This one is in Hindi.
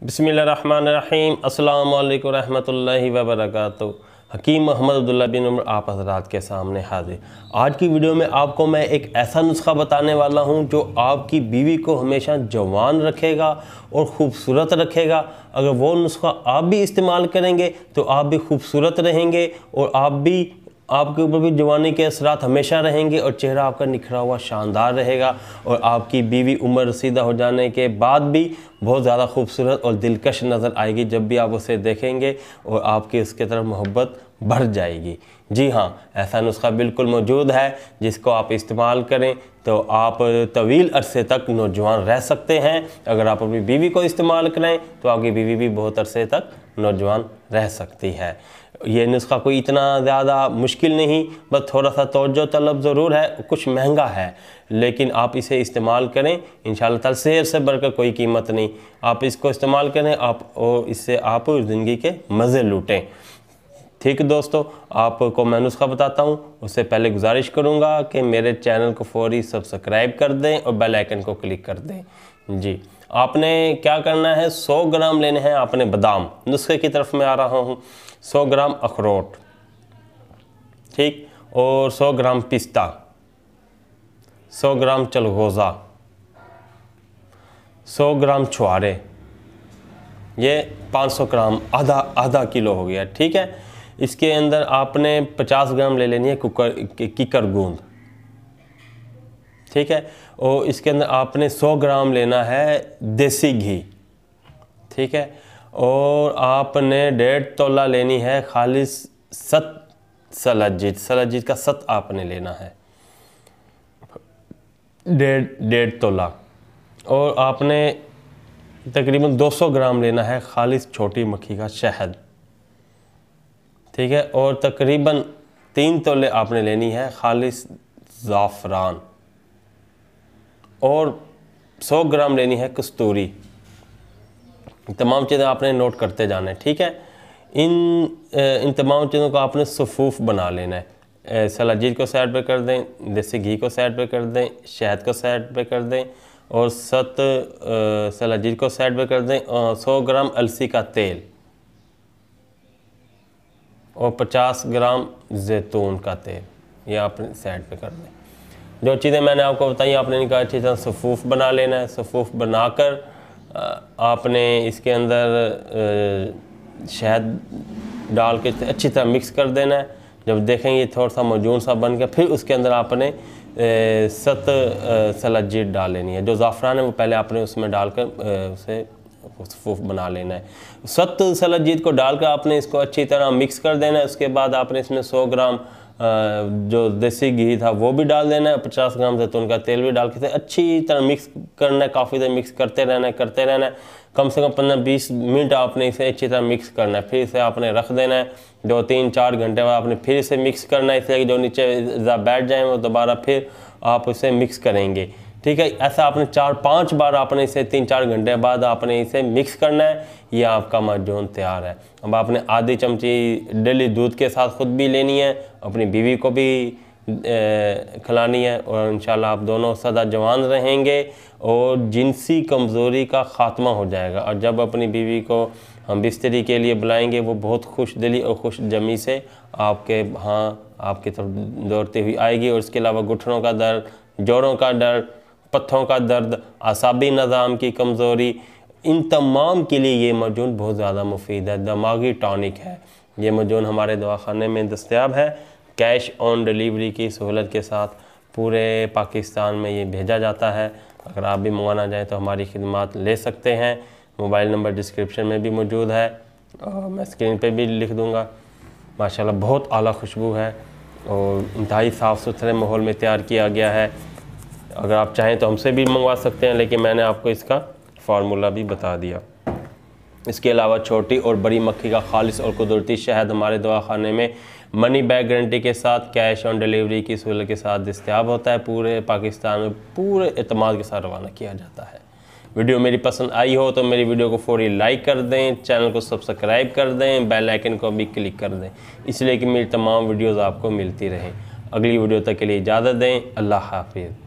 बिस्मिल्लाहिर्रहमानिर्रहीम अस्सलाम वालेकुम रहमतुल्लाहि व बरकातुहू। हकीम मोहम्मद अब्दुल्ला बिन उमर आप हज़रात के सामने हाजिर। आज की वीडियो में आपको मैं एक ऐसा नुस्खा बताने वाला हूं जो आपकी बीवी को हमेशा जवान रखेगा और ख़ूबसूरत रखेगा। अगर वो नुस्खा आप भी इस्तेमाल करेंगे तो आप भी खूबसूरत रहेंगे और आपके ऊपर भी जवानी के असरात हमेशा रहेंगे और चेहरा आपका निखरा हुआ शानदार रहेगा और आपकी बीवी उम्र रसीदा हो जाने के बाद भी बहुत ज़्यादा खूबसूरत और दिलकश नज़र आएगी जब भी आप उसे देखेंगे और आपकी उसके तरफ मोहब्बत बढ़ जाएगी। जी हाँ, ऐसा नुस्खा बिल्कुल मौजूद है जिसको आप इस्तेमाल करें तो आप तवील अरसे तक नौजवान रह सकते हैं। अगर आप अपनी बीवी को इस्तेमाल करें तो आपकी बीवी भी बहुत अरसे तक नौजवान रह सकती है। ये नुस्खा कोई इतना ज़्यादा मुश्किल नहीं, बस थोड़ा सा तवज्जो तलब ज़रूर है, कुछ महंगा है, लेकिन आप इसे इस्तेमाल करें इंशाअल्लाह ताला सेहत से बढ़कर कोई कीमत नहीं। आप इसको इस्तेमाल करें और इससे आप ज़िंदगी के मज़े लूटें। ठीक है दोस्तों, आपको मैं नुस्खा बताता हूँ। उससे पहले गुजारिश करूँगा कि मेरे चैनल को फौरी सब्सक्राइब कर दें और बेल आइकन को क्लिक कर दें। जी, आपने क्या करना है, 100 ग्राम लेने हैं आपने बादाम। नुस्खे की तरफ मैं आ रहा हूँ। 100 ग्राम अखरोट, ठीक, और 100 ग्राम पिस्ता, 100 ग्राम चलगोज़ा, 100 ग्राम छुआरे, ये 500 ग्राम, आधा किलो हो गया। ठीक है, इसके अंदर आपने 50 ग्राम ले लेनी है किकर गूंद। ठीक है, और इसके अंदर आपने 100 ग्राम लेना है देसी घी। ठीक है, और आपने 1.5 तोला लेनी है खालिस सत सलाजीत का सत आपने लेना है 1.5 तोला। और आपने तकरीबन 200 ग्राम लेना है खालिस छोटी मक्खी का शहद। ठीक है, और तकरीबन 3 तोले आपने लेनी है खालिस ज़ाफ़रान और 100 ग्राम लेनी है कस्तूरी। तमाम चीज़ें आपने नोट करते जाना है। ठीक है, इन तमाम चीज़ों को आपने सफ़ूफ़ बना लेना है। सलाजीत को साइड पे कर दें, देसी घी को साइड पे कर दें, शहद को साइड पे कर दें और सलाजीत को साइड पे कर दें। 100 ग्राम अलसी का तेल और 50 ग्राम जैतून का तेल, ये आपने साइड पे कर दें। जो चीज़ें मैंने आपको बताई आपने इनका अच्छी तरह सफ़ूफ़ बना लेना है। सफ़ूफ़ बनाकर आपने इसके अंदर शहद डाल के अच्छी तरह मिक्स कर देना है। जब देखेंगे थोड़ा सा मौजून सा बन गया, फिर उसके अंदर आपने सलाजीत डाल लेनी है। जो ज़ाफ़रान है वो पहले आपने उसमें डालकर उसे सफ़ूफ़ बना लेना है। सलाजीत को डालकर आपने इसको अच्छी तरह मिक्स कर देना है। उसके बाद आपने इसमें 100 ग्राम जो देसी घी था वो भी डाल देना है, 50 ग्राम जैतून का तेल भी डाल के अच्छी तरह मिक्स करना है। काफ़ी देर मिक्स करते रहना है, कम से कम 15-20 मिनट आपने इसे अच्छी तरह मिक्स करना है। फिर इसे आपने रख देना है। 2-3-4 घंटे बाद आपने फिर इसे मिक्स करना है, इसलिए कि जो नीचे बैठ जाए वो दोबारा फिर आप इसे मिक्स करेंगे। ठीक है, ऐसा आपने 4-5 बार आपने इसे 3-4 घंटे बाद आपने इसे मिक्स करना है। ये आपका माजून तैयार है। अब आपने आधी चमची डेली दूध के साथ ख़ुद भी लेनी है, अपनी बीवी को भी खिलानी है और इंशाल्लाह आप दोनों सदा जवान रहेंगे और जिनसी कमज़ोरी का ख़ात्मा हो जाएगा। और जब अपनी बीवी को हम बिस्तरी के लिए बुलाएंगे वो बहुत खुश दिली और खुश जमी से आपकी तरफ दौड़ती हुई आएगी। और इसके अलावा घुटनों का दर्द, जोड़ों का दर्द, पत्थों का दर्द, आसाबी निज़ाम की कमज़ोरी, इन तमाम के लिए ये मजून बहुत ज़्यादा मुफीद है, दिमागी टॉनिक है। ये मजून हमारे दवाखाने में दस्तयाब है। कैश ऑन डिलीवरी की सहूलत के साथ पूरे पाकिस्तान में ये भेजा जाता है। अगर आप भी मंगवाना चाहें तो हमारी खिदमत ले सकते हैं। मोबाइल नंबर डिस्क्रिप्शन में भी मौजूद है और मैं स्क्रीन पे भी लिख दूँगा। माशाल्लाह बहुत आला खुशबू है और इंतहाई साफ़ सुथरे माहौल में तैयार किया गया है। अगर आप चाहें तो हमसे भी मंगवा सकते हैं, लेकिन मैंने आपको इसका फार्मूला भी बता दिया। इसके अलावा छोटी और बड़ी मक्खी का खालिस और कुदरती शहद हमारे दवाखाने में मनी बैक गारंटी के साथ कैश ऑन डिलीवरी की सहूलत के साथ दस्तयाब होता है। पूरे पाकिस्तान में पूरे एतमाद के साथ रवाना किया जाता है। वीडियो मेरी पसंद आई हो तो मेरी वीडियो को फौरी लाइक कर दें, चैनल को सब्सक्राइब कर दें, बेल आइकन को भी क्लिक कर दें, इसलिए कि मेरी तमाम वीडियोज़ आपको मिलती रहें। अगली वीडियो तक के लिए इजाज़त दें। अल्लाह हाफिज़।